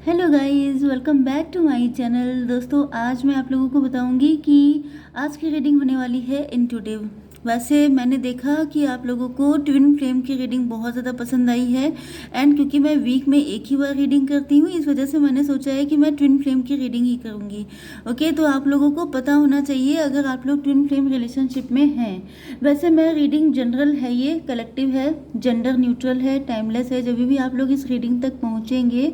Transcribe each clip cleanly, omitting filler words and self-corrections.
Hello guys, welcome back to my channel. दोस्तों, आज मैं आप लोगों को बताऊंगी कि आज की रीडिंग होने वाली है इंट्यूटिव। वैसे मैंने देखा कि आप लोगों को ट्विन फ्लेम की रीडिंग बहुत ज़्यादा पसंद आई है, एंड क्योंकि मैं वीक में एक ही बार रीडिंग करती हूँ, इस वजह से मैंने सोचा है कि मैं ट्विन फ्लेम की रीडिंग ही करूँगी। ओके, तो आप लोगों को पता होना चाहिए अगर आप लोग ट्विन फ्लेम रिलेशनशिप में हैं। वैसे मैं रीडिंग जनरल है, ये कलेक्टिव है, जेंडर न्यूट्रल है, टाइमलेस है। जब भी आप लोग इस रीडिंग तक पहुँचेंगे,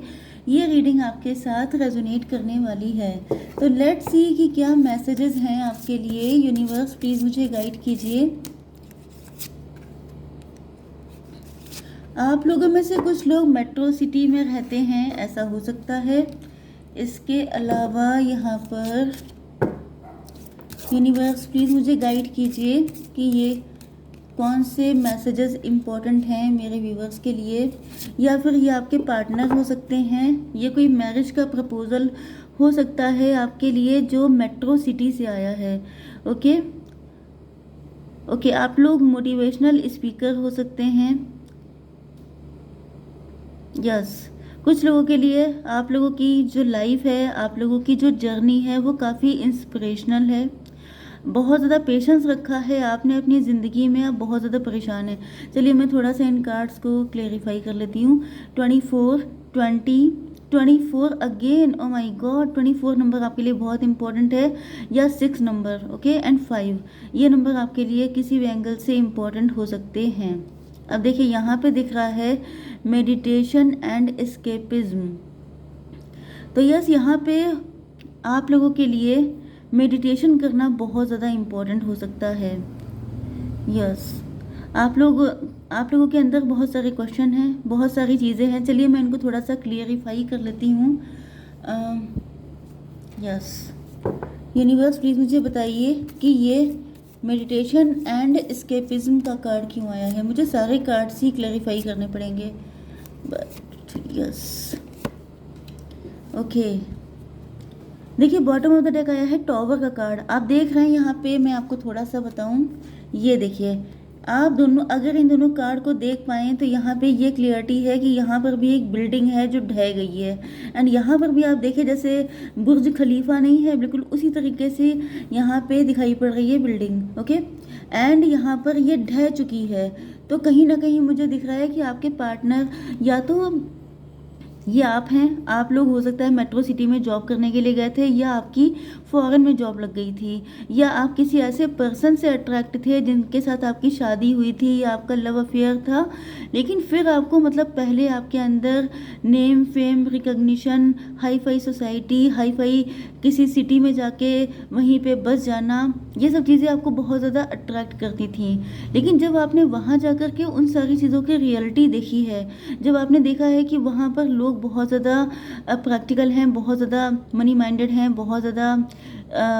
ये रीडिंग आपके साथ रेजोनेट करने वाली है। तो लेट्स सी कि क्या मैसेजेस हैं आपके लिए। यूनिवर्स प्लीज़ मुझे गाइड कीजिए। आप लोगों में से कुछ लोग मेट्रो सिटी में रहते हैं, ऐसा हो सकता है। इसके अलावा यहाँ पर यूनिवर्स प्लीज़ मुझे गाइड कीजिए कि ये कौन से मैसेजेस इम्पोर्टेंट हैं मेरे व्यूवर्स के लिए, या फिर ये आपके पार्टनर हो सकते हैं। ये कोई मैरिज का प्रपोजल हो सकता है आपके लिए जो मेट्रो सिटी से आया है। ओके ओके, आप लोग मोटिवेशनल स्पीकर हो सकते हैं। यस, कुछ लोगों के लिए आप लोगों की जो लाइफ है, आप लोगों की जो जर्नी है, वो काफ़ी इंस्पिरेशनल है। बहुत ज़्यादा पेशेंस रखा है आपने अपनी ज़िंदगी में, आप बहुत ज़्यादा परेशान है। चलिए मैं थोड़ा सा इन कार्ड्स को क्लेरिफाई कर लेती हूँ। 24, 20, 24 again, oh my God, 24 number आपके लिए बहुत इंपॉर्टेंट है, या 6 नंबर, ओके, एंड 5, ये नंबर आपके लिए किसी भी एंगल से इम्पॉर्टेंट हो सकते हैं। अब देखिए यहाँ पे दिख रहा है मेडिटेशन एंड एस्केपिज्म। तो यस, यहाँ पे आप लोगों के लिए मेडिटेशन करना बहुत ज़्यादा इम्पोर्टेंट हो सकता है। यस, आप लोगों के अंदर बहुत सारे क्वेश्चन हैं, बहुत सारी चीज़ें हैं। चलिए मैं इनको थोड़ा सा क्लियरिफाई कर लेती हूँ। यस, यूनिवर्स प्लीज़ मुझे बताइए कि ये मेडिटेशन एंड एस्केपिज्म का कार्ड क्यों आया है। मुझे सारे कार्ड्स ही क्लैरिफाई करने पड़ेंगे, बट यस, ओके। देखिए बॉटम ऑफ द डेक आया है टॉवर का कार्ड। आप देख रहे हैं यहाँ पे, मैं आपको थोड़ा सा बताऊँ, ये देखिए आप दोनों अगर इन दोनों कार्ड को देख पाएँ तो यहाँ पे ये क्लियरिटी है कि यहाँ पर भी एक बिल्डिंग है जो ढह गई है, एंड यहाँ पर भी आप देखिए जैसे बुर्ज खलीफा नहीं है, बिल्कुल उसी तरीके से यहाँ पे दिखाई पड़ रही है बिल्डिंग। ओके, एंड यहाँ पर ये ढह चुकी है। तो कहीं ना कहीं मुझे दिख रहा है कि आपके पार्टनर, या तो ये आप हैं, आप लोग हो सकता है मेट्रो सिटी में जॉब करने के लिए गए थे, या आपकी फॉरेन में जॉब लग गई थी, या आप किसी ऐसे पर्सन से अट्रैक्ट थे जिनके साथ आपकी शादी हुई थी, या आपका लव अफेयर था, लेकिन फिर आपको मतलब पहले आपके अंदर name, fame, recognition, hi fi society, hi fi किसी सिटी में जाके वहीं पे बस जाना, ये सब चीज़ें आपको बहुत ज़्यादा अट्रैक्ट करती थी। लेकिन जब आपने वहाँ जा कर के उन सारी चीज़ों की रियलिटी देखी है, जब आपने देखा है कि वहाँ पर लोग बहुत ज़्यादा प्रैक्टिकल हैं, बहुत ज़्यादा मनी माइंडेड हैं, बहुत ज़्यादा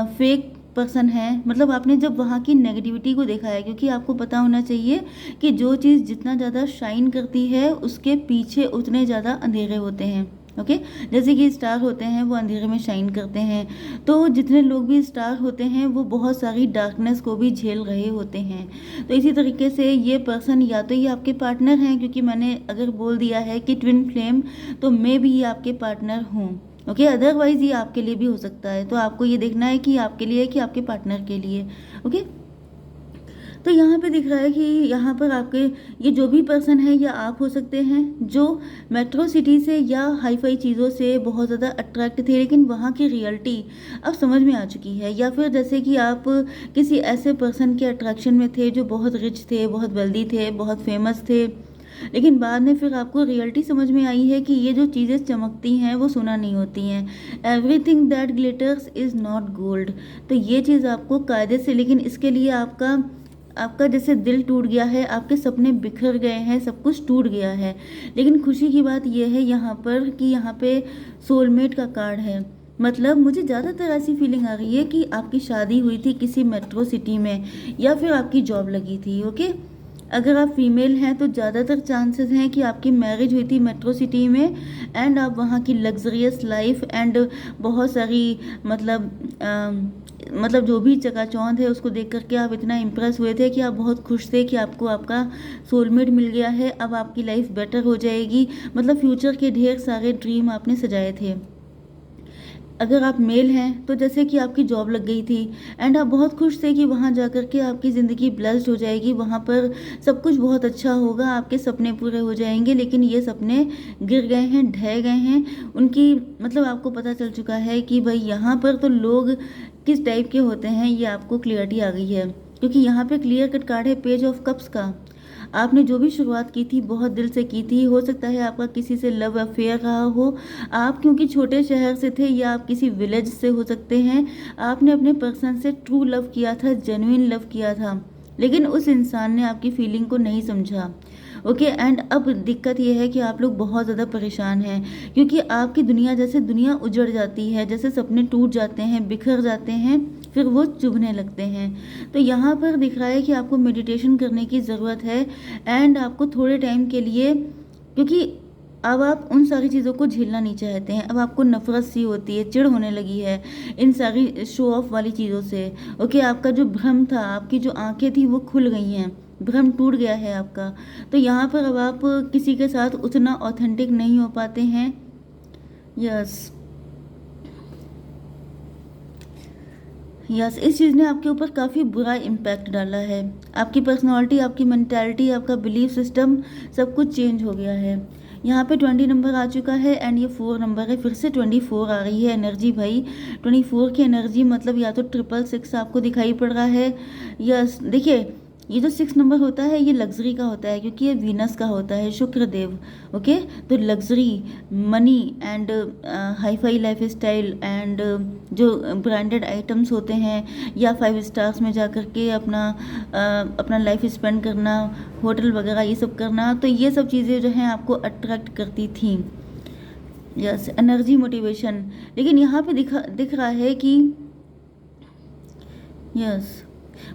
फेक पर्सन है, मतलब आपने जब वहाँ की नेगेटिविटी को देखा है, क्योंकि आपको पता होना चाहिए कि जो चीज़ जितना ज़्यादा शाइन करती है उसके पीछे उतने ज़्यादा अंधेरे होते हैं। ओके, जैसे कि स्टार होते हैं वो अंधेरे में शाइन करते हैं, तो जितने लोग भी स्टार होते हैं वो बहुत सारी डार्कनेस को भी झेल रहे होते हैं। तो इसी तरीके से ये पर्सन या तो ये आपके पार्टनर हैं, क्योंकि मैंने अगर बोल दिया है कि ट्विन फ्लेम, तो मैं भी ये आपके पार्टनर हूँ। ओके, अदरवाइज ये आपके लिए भी हो सकता है। तो आपको ये देखना है कि आपके लिए है कि आपके पार्टनर के लिए। ओके, तो यहाँ पे दिख रहा है कि यहाँ पर आपके ये जो भी पर्सन है, या आप हो सकते हैं जो मेट्रो सिटी से या हाई फाई चीज़ों से बहुत ज़्यादा अट्रैक्ट थे, लेकिन वहाँ की रियलिटी अब समझ में आ चुकी है। या फिर जैसे कि आप किसी ऐसे पर्सन के अट्रैक्शन में थे जो बहुत रिच थे, बहुत वेल्दी थे, बहुत फेमस थे, लेकिन बाद में फिर आपको रियलिटी समझ में आई है कि ये जो चीज़ें चमकती हैं वो सोना नहीं होती हैं। Everything that glitters is not gold. तो ये चीज़ आपको कायदे से, लेकिन इसके लिए आपका आपका जैसे दिल टूट गया है, आपके सपने बिखर गए हैं, सब कुछ टूट गया है। लेकिन खुशी की बात यह है यहाँ पर कि यहाँ पे सोलमेट का कार्ड है। मतलब मुझे ज़्यादातर ऐसी फीलिंग आ रही है कि आपकी शादी हुई थी किसी मेट्रो सिटी में, या फिर आपकी जॉब लगी थी। ओके, अगर आप फीमेल हैं तो ज़्यादातर चांसेस हैं कि आपकी मैरिज हुई थी मेट्रो सिटी में, एंड आप वहाँ की लग्जरियस लाइफ एंड बहुत सारी मतलब मतलब जो भी चकाचौंध है उसको देख करके आप इतना इम्प्रेस हुए थे कि आप बहुत खुश थे कि आपको आपका सोलमेट मिल गया है, अब आपकी लाइफ बेटर हो जाएगी, मतलब फ्यूचर के ढेर सारे ड्रीम आपने सजाए थे। अगर आप मेल हैं तो जैसे कि आपकी जॉब लग गई थी एंड आप बहुत खुश थे कि वहाँ जा कर के आपकी ज़िंदगी ब्लेस्ड हो जाएगी, वहाँ पर सब कुछ बहुत अच्छा होगा, आपके सपने पूरे हो जाएंगे, लेकिन ये सपने गिर गए हैं, ढह गए हैं उनकी, मतलब आपको पता चल चुका है कि भाई यहाँ पर तो लोग किस टाइप के होते हैं, ये आपको क्लियरिटी आ गई है, क्योंकि यहाँ पे क्लियर कट कार्ड है पेज ऑफ कप्स का। आपने जो भी शुरुआत की थी बहुत दिल से की थी, हो सकता है आपका किसी से लव अफेयर रहा हो, आप क्योंकि छोटे शहर से थे या आप किसी विलेज से हो सकते हैं, आपने अपने पर्सन से ट्रू लव किया था, जेन्युइन लव किया था, लेकिन उस इंसान ने आपकी फीलिंग को नहीं समझा। ओके, एंड अब दिक्कत यह है कि आप लोग बहुत ज़्यादा परेशान हैं, क्योंकि आपकी दुनिया जैसे दुनिया उजड़ जाती है, जैसे सपने टूट जाते हैं, बिखर जाते हैं, फिर वो चुभने लगते हैं। तो यहाँ पर दिख रहा है कि आपको मेडिटेशन करने की ज़रूरत है, एंड आपको थोड़े टाइम के लिए, क्योंकि अब आप उन सारी चीज़ों को झेलना नहीं चाहते हैं, अब आपको नफरत सी होती है, चिढ़ होने लगी है इन सारी शो ऑफ वाली चीज़ों से। ओके, आपका जो भ्रम था, आपकी जो आंखें थी वो खुल गई हैं, भ्रम टूट गया है आपका। तो यहाँ पर अब आप किसी के साथ उतना ऑथेंटिक नहीं हो पाते हैं। यस यस, इस चीज़ ने आपके ऊपर काफ़ी बुरा इम्पैक्ट डाला है, आपकी पर्सनालिटी, आपकी मेंटालिटी, आपका बिलीफ सिस्टम, सब कुछ चेंज हो गया है। यहाँ पे 20 नंबर आ चुका है एंड ये 4 नंबर है, फिर से 24 आ रही है एनर्जी भाई। 24 की एनर्जी मतलब या तो 666 आपको दिखाई पड़ रहा है। यस, देखिए ये जो 6 नंबर होता है ये लग्जरी का होता है, क्योंकि ये वीनस का होता है, शुक्र देव। ओके, तो luxury, money and hi fi life style and जो ब्रांडेड आइटम्स होते हैं, या 5 स्टार्स में जा कर के अपना लाइफ स्पेंड करना, होटल वगैरह ये सब करना, तो ये सब चीज़ें जो हैं आपको अट्रैक्ट करती थी। यस, एनर्जी, मोटिवेशन, लेकिन यहाँ पे दिख रहा है कि यस,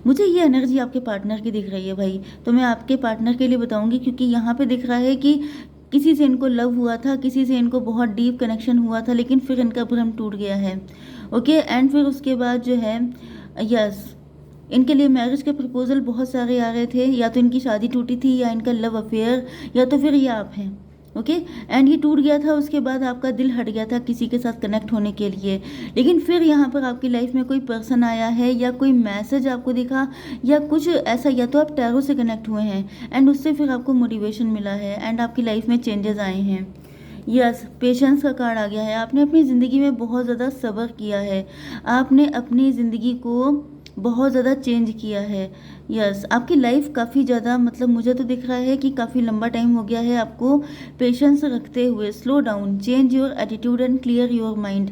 मुझे ये एनर्जी आपके पार्टनर की दिख रही है भाई, तो मैं आपके पार्टनर के लिए बताऊंगी, क्योंकि यहाँ पे दिख रहा है कि किसी से इनको लव हुआ था, किसी से इनको बहुत डीप कनेक्शन हुआ था, लेकिन फिर इनका भ्रम टूट गया है। ओके, एंड फिर उसके बाद जो है, यस, इनके लिए मैरिज के प्रपोजल बहुत सारे आ रहे थे, या तो इनकी शादी टूटी थी, या इनका लव अफेयर, या तो फिर ये आप हैं। ओके, एंड ये टूट गया था, उसके बाद आपका दिल हट गया था किसी के साथ कनेक्ट होने के लिए, लेकिन फिर यहाँ पर आपकी लाइफ में कोई पर्सन आया है, या कोई मैसेज आपको दिखा, या कुछ ऐसा, या तो आप टैरो से कनेक्ट हुए हैं एंड उससे फिर आपको मोटिवेशन मिला है एंड आपकी लाइफ में चेंजेस आए हैं। यस, पेशेंस का कार्ड आ गया है, आपने अपनी ज़िंदगी में बहुत ज़्यादा सब्र किया है, आपने अपनी ज़िंदगी को बहुत ज़्यादा चेंज किया है। यस, आपकी लाइफ काफ़ी ज़्यादा, मतलब मुझे तो दिख रहा है कि काफ़ी लंबा टाइम हो गया है आपको पेशेंस रखते हुए, slow down, change your attitude and clear your mind.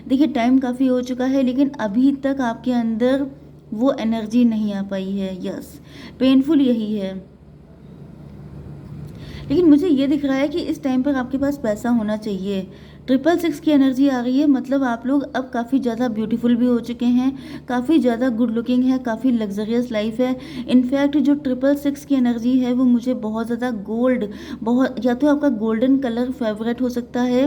देखिए टाइम काफ़ी हो चुका है, लेकिन अभी तक आपके अंदर वो एनर्जी नहीं आ पाई है। यस, पेनफुल यही है, लेकिन मुझे ये दिख रहा है कि इस टाइम पर आपके पास पैसा होना चाहिए। 666 की एनर्जी आ रही है, मतलब आप लोग अब काफ़ी ज़्यादा ब्यूटीफुल भी हो चुके हैं, काफ़ी ज़्यादा गुड लुकिंग है, काफ़ी लग्जरियस लाइफ है। इनफैक्ट जो 666 की एनर्जी है वो मुझे बहुत ज़्यादा गोल्ड, बहुत, या तो आपका गोल्डन कलर फेवरेट हो सकता है,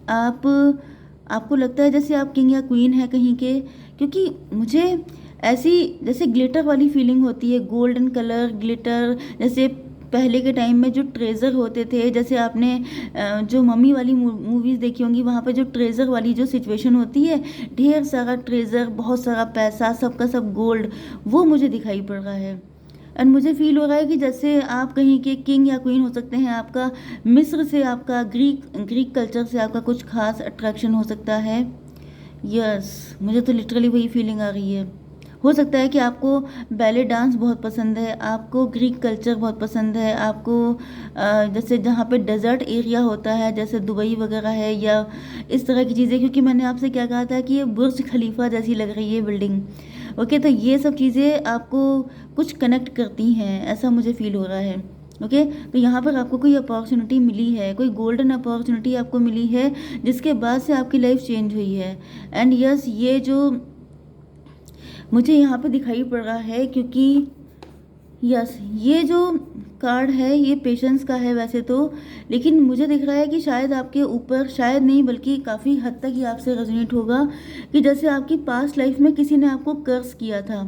आपको लगता है जैसे आप किंग या क्वीन है कहीं के, क्योंकि मुझे ऐसी जैसे ग्लिटर वाली फीलिंग होती है, गोल्डन कलर ग्लिटर, जैसे पहले के टाइम में जो ट्रेजर होते थे, जैसे आपने जो मम्मी वाली मूवीज़ देखी होंगी, वहाँ पे जो ट्रेजर वाली जो सिचुएशन होती है, ढेर सारा ट्रेजर, बहुत सारा पैसा, सबका सब गोल्ड, वो मुझे दिखाई पड़ रहा है। एंड मुझे फील हो रहा है कि जैसे आप कहीं के किंग या क्वीन हो सकते हैं, आपका मिस्र से, आपका ग्रीक कल्चर से आपका कुछ खास अट्रैक्शन हो सकता है। यस, मुझे तो लिटरली वही फीलिंग आ रही है। हो सकता है कि आपको बैले डांस बहुत पसंद है, आपको ग्रीक कल्चर बहुत पसंद है, आपको जैसे जहाँ पे डेजर्ट एरिया होता है जैसे दुबई वगैरह है, या इस तरह की चीज़ें, क्योंकि मैंने आपसे क्या कहा था कि ये बुर्ज खलीफा जैसी लग रही है बिल्डिंग। ओके, तो ये सब चीज़ें आपको कुछ कनेक्ट करती हैं, ऐसा मुझे फील हो रहा है। ओके, तो यहाँ पर आपको कोई अपॉर्चुनिटी मिली है, कोई गोल्डन अपॉर्चुनिटी आपको मिली है, जिसके बाद से आपकी लाइफ चेंज हुई है। एंड यस, ये जो मुझे यहाँ पे दिखाई पड़ रहा है, क्योंकि यस, ये जो कार्ड है ये पेशेंस का है वैसे तो, लेकिन मुझे दिख रहा है कि शायद आपके ऊपर, शायद नहीं बल्कि काफ़ी हद तक ये आपसे रेजोनेट होगा कि जैसे आपकी पास्ट लाइफ में किसी ने आपको कर्ज किया था,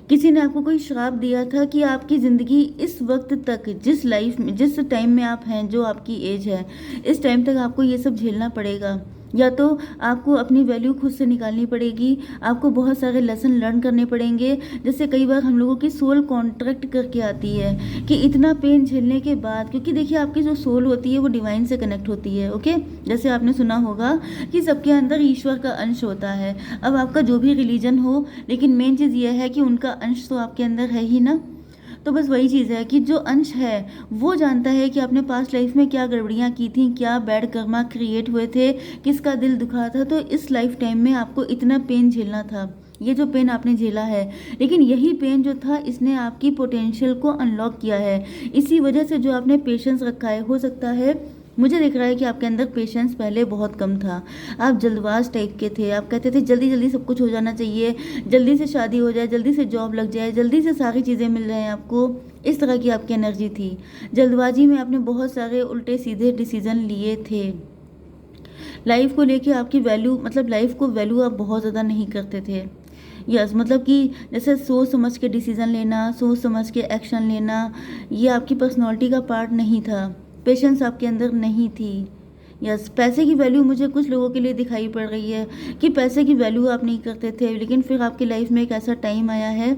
किसी ने आपको कोई श्राप दिया था कि आपकी ज़िंदगी इस वक्त तक, जिस लाइफ में, जिस टाइम में आप हैं, जो आपकी एज है, इस टाइम तक आपको ये सब झेलना पड़ेगा। या तो आपको अपनी वैल्यू खुद से निकालनी पड़ेगी, आपको बहुत सारे लेसन लर्न करने पड़ेंगे। जैसे कई बार हम लोगों की सोल कॉन्ट्रैक्ट करके आती है कि इतना पेन झेलने के बाद, क्योंकि देखिए आपकी जो सोल होती है वो डिवाइन से कनेक्ट होती है, ओके। जैसे आपने सुना होगा कि सबके अंदर ईश्वर का अंश होता है। अब आपका जो भी रिलीजन हो, लेकिन मेन चीज़ ये है कि उनका अंश तो आपके अंदर है ही ना। तो बस वही चीज़ है कि जो अंश है वो जानता है कि आपने पास्ट लाइफ में क्या गड़बड़ियाँ की थी, क्या बैड कर्मा क्रिएट हुए थे, किसका दिल दुखा था, तो इस लाइफ टाइम में आपको इतना पेन झेलना था। ये जो पेन आपने झेला है, लेकिन यही पेन जो था इसने आपकी पोटेंशियल को अनलॉक किया है। इसी वजह से जो आपने पेशेंस रखा है, हो सकता है, मुझे दिख रहा है कि आपके अंदर पेशेंस पहले बहुत कम था। आप जल्दबाज टाइप के थे, आप कहते थे जल्दी जल्दी सब कुछ हो जाना चाहिए, जल्दी से शादी हो जाए, जल्दी से जॉब लग जाए, जल्दी से सारी चीज़ें मिल जाएं आपको। इस तरह की आपकी एनर्जी थी। जल्दबाजी में आपने बहुत सारे उल्टे सीधे डिसीजन लिए थे। लाइफ को लेके आपकी वैल्यू, मतलब लाइफ को वैल्यू आप बहुत ज़्यादा नहीं करते थे। यस, मतलब कि जैसे सोच समझ के डिसीजन लेना, सोच समझ के एक्शन लेना, ये आपकी पर्सनैलिटी का पार्ट नहीं था। पेशेंस आपके अंदर नहीं थी। यस, पैसे की वैल्यू मुझे कुछ लोगों के लिए दिखाई पड़ रही है कि पैसे की वैल्यू आप नहीं करते थे, लेकिन फिर आपकी लाइफ में एक ऐसा टाइम आया है,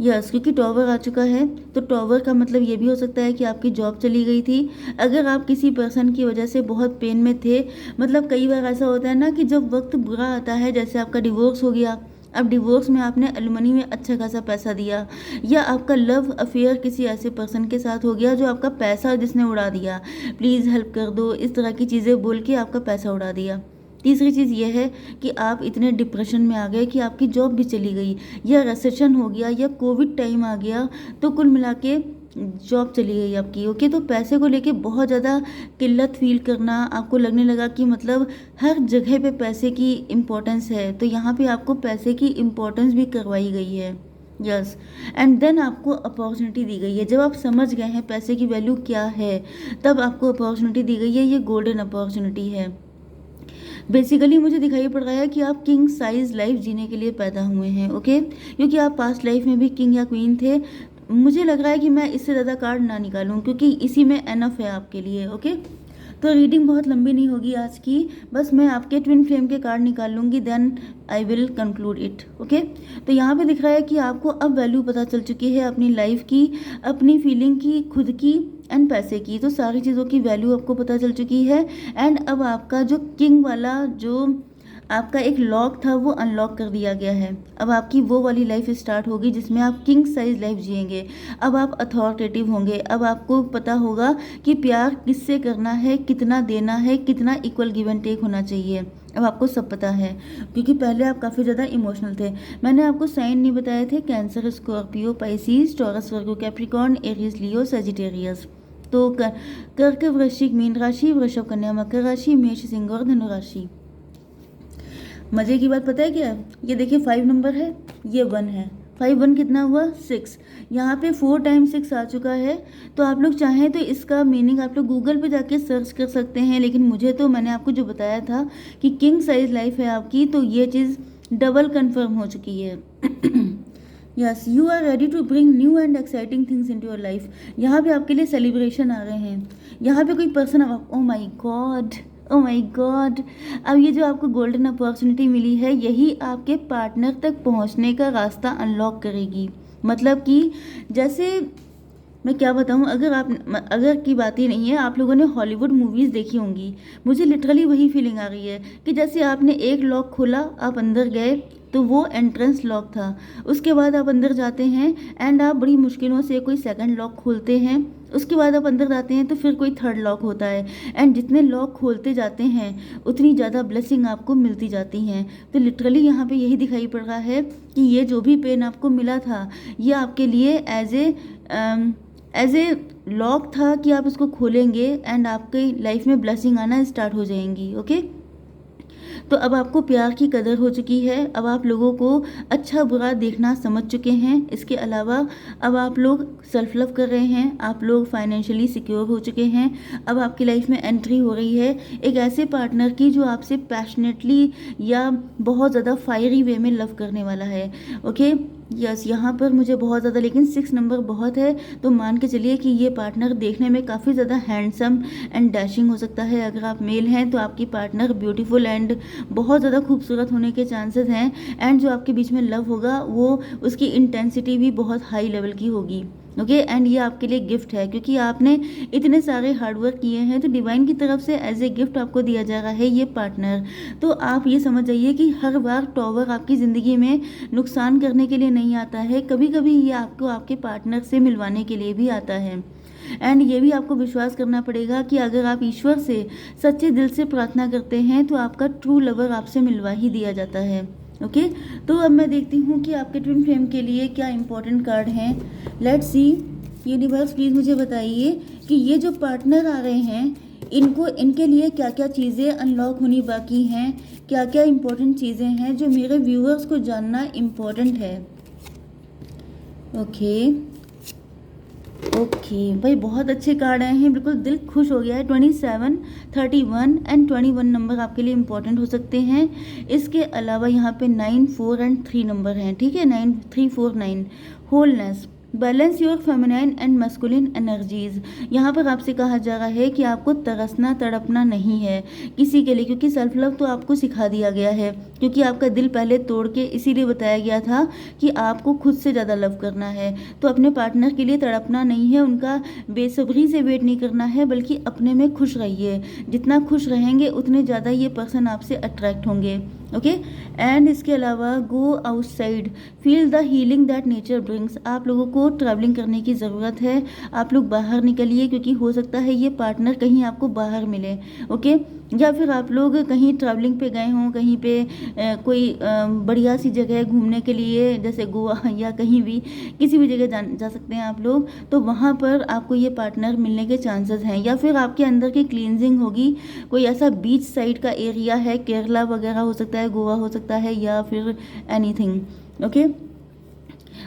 यस, क्योंकि टॉवर आ चुका है, तो टॉवर का मतलब ये भी हो सकता है कि आपकी जॉब चली गई थी। अगर आप किसी पर्सन की वजह से बहुत पेन में थे, मतलब कई बार ऐसा होता है ना कि जब वक्त बुरा आता है, जैसे आपका डिवोर्स हो गया, अब डिवोर्स में आपने एलिमनी में अच्छा खासा पैसा दिया, या आपका लव अफेयर किसी ऐसे पर्सन के साथ हो गया जो आपका पैसा जिसने उड़ा दिया, प्लीज़ हेल्प कर दो, इस तरह की चीज़ें बोल के आपका पैसा उड़ा दिया। तीसरी चीज़ यह है कि आप इतने डिप्रेशन में आ गए कि आपकी जॉब भी चली गई, या रिसेशन हो गया, या कोविड टाइम आ गया, तो कुल मिला के जॉब चली गई आपकी, ओके। तो पैसे को लेके बहुत ज़्यादा किल्लत फील करना, आपको लगने लगा कि मतलब हर जगह पे पैसे की इम्पोर्टेंस है, तो यहाँ पे आपको पैसे की इम्पोर्टेंस भी करवाई गई है। यस, एंड देन आपको अपॉर्चुनिटी दी गई है। जब आप समझ गए हैं पैसे की वैल्यू क्या है, तब आपको अपॉर्चुनिटी दी गई है। ये गोल्डन अपॉर्चुनिटी है। बेसिकली मुझे दिखाई पड़ रहा है कि आप किंग साइज लाइफ जीने के लिए पैदा हुए हैं, ओके, क्योंकि आप पास्ट लाइफ में भी किंग या क्वीन थे। मुझे लग रहा है कि मैं इससे ज़्यादा कार्ड ना निकालूं, क्योंकि इसी में एनफ है आपके लिए, ओके। तो रीडिंग बहुत लंबी नहीं होगी आज की, बस मैं आपके ट्विन फ्लेम के कार्ड निकाल लूँगी, then I will conclude it, okay. तो यहाँ पे दिख रहा है कि आपको अब वैल्यू पता चल चुकी है अपनी लाइफ की, अपनी फीलिंग की, खुद की एंड पैसे की। तो सारी चीज़ों की वैल्यू आपको पता चल चुकी है। एंड अब आपका जो किंग वाला, जो आपका एक लॉक था, वो अनलॉक कर दिया गया है। अब आपकी वो वाली लाइफ स्टार्ट होगी जिसमें आप किंग साइज लाइफ जिएंगे। अब आप अथॉरिटेटिव होंगे। अब आपको पता होगा कि प्यार किससे करना है, कितना देना है, कितना इक्वल गिव एंड टेक होना चाहिए। अब आपको सब पता है, क्योंकि पहले आप काफ़ी ज़्यादा इमोशनल थे। मैंने आपको साइन नहीं बताए थे, कैंसर, स्कॉर्पियो, पाइसिस, टॉरस, वर्गो, कैप्रिकॉर्न, एरीज, लियो, सेजिटेरियस। तो कर्क, वृश्चिक, मीन राशि, वृषभ, कन्या, मकर राशि, मेष, सिंह और धनु राशि। मज़े की बात पता है क्या है? ये देखिए 5 नंबर है, ये 1 है। 5 1 कितना हुआ? 6। यहाँ पे 4 टाइम्स 6 आ चुका है। तो आप लोग चाहें तो इसका मीनिंग आप लोग गूगल पे जाके सर्च कर सकते हैं, लेकिन मुझे तो, मैंने आपको जो बताया था कि किंग साइज लाइफ है आपकी, तो ये चीज़ डबल कंफर्म हो चुकी है। Yes, you are ready to bring new and exciting things into your life. यहाँ पे आपके लिए सेलिब्रेशन आ रहे हैं। यहाँ पे कोई पर्सन, ओ माई गॉड, ओ माई गॉड, अब ये जो आपको गोल्डन अपॉर्चुनिटी मिली है, यही आपके पार्टनर तक पहुंचने का रास्ता अनलॉक करेगी। मतलब कि जैसे मैं क्या बताऊं, अगर की बात ही नहीं है, आप लोगों ने हॉलीवुड मूवीज़ देखी होंगी, मुझे लिटरली वही फीलिंग आ रही है कि जैसे आपने एक लॉक खोला, आप अंदर गए, तो वो एंट्रेंस लॉक था। उसके बाद आप अंदर जाते हैं एंड आप बड़ी मुश्किलों से कोई सेकंड लॉक खोलते हैं। उसके बाद आप अंदर जाते हैं तो फिर कोई थर्ड लॉक होता है। एंड जितने लॉक खोलते जाते हैं उतनी ज़्यादा ब्लेसिंग आपको मिलती जाती हैं। तो लिटरली यहाँ पे यही दिखाई पड़ रहा है कि ये जो भी पेन आपको मिला था, ये आपके लिए एज ए लॉक था कि आप इसको खोलेंगे एंड आपके लाइफ में ब्लेसिंग आना स्टार्ट हो जाएंगी, ओके। तो अब आपको प्यार की कदर हो चुकी है, अब आप लोगों को अच्छा बुरा देखना समझ चुके हैं। इसके अलावा अब आप लोग सेल्फ लव कर रहे हैं, आप लोग फाइनेंशियली सिक्योर हो चुके हैं। अब आपकी लाइफ में एंट्री हो रही है एक ऐसे पार्टनर की जो आपसे पैशनेटली या बहुत ज़्यादा फायरी वे में लव करने वाला है। ओके यस, यहाँ पर मुझे बहुत ज़्यादा, लेकिन 6 नंबर बहुत है, तो मान के चलिए कि ये पार्टनर देखने में काफ़ी ज़्यादा हैंडसम एंड डैशिंग हो सकता है। अगर आप मेल हैं तो आपकी पार्टनर ब्यूटीफुल एंड बहुत ज़्यादा खूबसूरत होने के चांसेस हैं। एंड जो आपके बीच में लव होगा वो उसकी इंटेंसिटी भी बहुत हाई लेवल की होगी। ओके एंड ये आपके लिए गिफ्ट है, क्योंकि आपने इतने सारे हार्डवर्क किए हैं, तो डिवाइन की तरफ से एज ए गिफ्ट आपको दिया जा रहा है ये पार्टनर। तो आप ये समझ जाइए कि हर बार टॉवर आपकी ज़िंदगी में नुकसान करने के लिए नहीं आता है, कभी कभी ये आपको आपके पार्टनर से मिलवाने के लिए भी आता है। एंड ये भी आपको विश्वास करना पड़ेगा कि अगर आप ईश्वर से सच्चे दिल से प्रार्थना करते हैं तो आपका ट्रू लवर आपसे मिलवा ही दिया जाता है। ओके तो अब मैं देखती हूँ कि आपके ट्विन फ्लेम के लिए क्या इंपॉर्टेंट कार्ड हैं। लेट्स सी यूनिवर्स, प्लीज़ मुझे बताइए कि ये जो पार्टनर आ रहे हैं इनको, इनके लिए क्या क्या चीज़ें अनलॉक होनी बाकी हैं, क्या क्या इंपॉर्टेंट चीज़ें हैं जो मेरे व्यूअर्स को जानना इम्पॉर्टेंट है। ओके भाई, बहुत अच्छे कार्ड आए हैं, बिल्कुल दिल खुश हो गया है। 27, 31 एंड 21 नंबर आपके लिए इंपॉर्टेंट हो सकते हैं। इसके अलावा यहाँ पे 9, 4 एंड 3 नंबर हैं, ठीक है, 9, 3, 4, 9। Wholeness, balance your feminine and masculine energies. यहाँ पर आपसे कहा जा रहा है कि आपको तरसना तड़पना नहीं है किसी के लिए, क्योंकि सेल्फ लव तो आपको सिखा दिया गया है, क्योंकि आपका दिल पहले तोड़ के इसीलिए बताया गया था कि आपको खुद से ज़्यादा लव करना है। तो अपने पार्टनर के लिए तड़पना नहीं है, उनका बेसब्री से वेट नहीं करना है, बल्कि अपने में खुश रहिए। जितना खुश रहेंगे उतने ज़्यादा ये पर्सन आपसे अट्रैक्ट होंगे। ओके एंड इसके अलावा go outside, feel the healing that nature brings. आप लोगों को ट्रैवलिंग करने की ज़रूरत है, आप लोग बाहर निकलिए, क्योंकि हो सकता है ये पार्टनर कहीं आपको बाहर मिले। ओके या फिर आप लोग कहीं ट्रैवलिंग पे गए हों, कहीं पे कोई बढ़िया सी जगह घूमने के लिए, जैसे गोवा या कहीं भी किसी भी जगह जा सकते हैं आप लोग, तो वहाँ पर आपको ये पार्टनर मिलने के चांसेस हैं। या फिर आपके अंदर की क्लींजिंग होगी, कोई ऐसा बीच साइड का एरिया है, केरला वगैरह हो सकता है, गोवा हो सकता है, या फिर एनीथिंग। ओके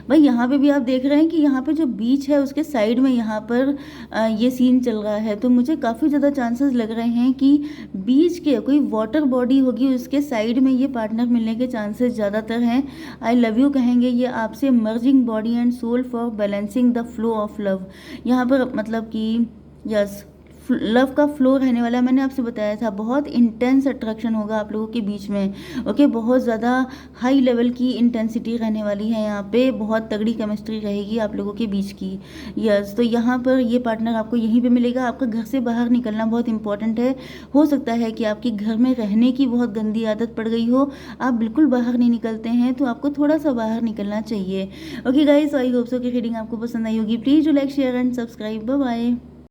भाई, यहाँ पे भी आप देख रहे हैं कि यहाँ पे जो बीच है उसके साइड में यहाँ पर ये सीन चल रहा है, तो मुझे काफ़ी ज़्यादा चांसेस लग रहे हैं कि बीच के कोई वाटर बॉडी होगी, उसके साइड में ये पार्टनर मिलने के चांसेस ज़्यादातर हैं। आई लव यू कहेंगे ये आपसे, merging body and soul for balancing the flow of love. यहाँ पर मतलब कि यस, लव का फ्लो रहने वाला, मैंने आपसे बताया था, बहुत इंटेंस अट्रैक्शन होगा आप लोगों के बीच में। ओके बहुत ज़्यादा हाई लेवल की इंटेंसिटी रहने वाली है, यहाँ पे बहुत तगड़ी केमिस्ट्री रहेगी आप लोगों के बीच की। यस, तो यहाँ पर ये पार्टनर आपको यहीं पे मिलेगा। आपका घर से बाहर निकलना बहुत इंपॉर्टेंट है। हो सकता है कि आपकी घर में रहने की बहुत गंदी आदत पड़ गई हो, आप बिल्कुल बाहर नहीं निकलते हैं, तो आपको थोड़ा सा बाहर निकलना चाहिए। Okay guys, I hope so कि रीडिंग आपको पसंद आई होगी। Please do like share and subscribe. Bye bye.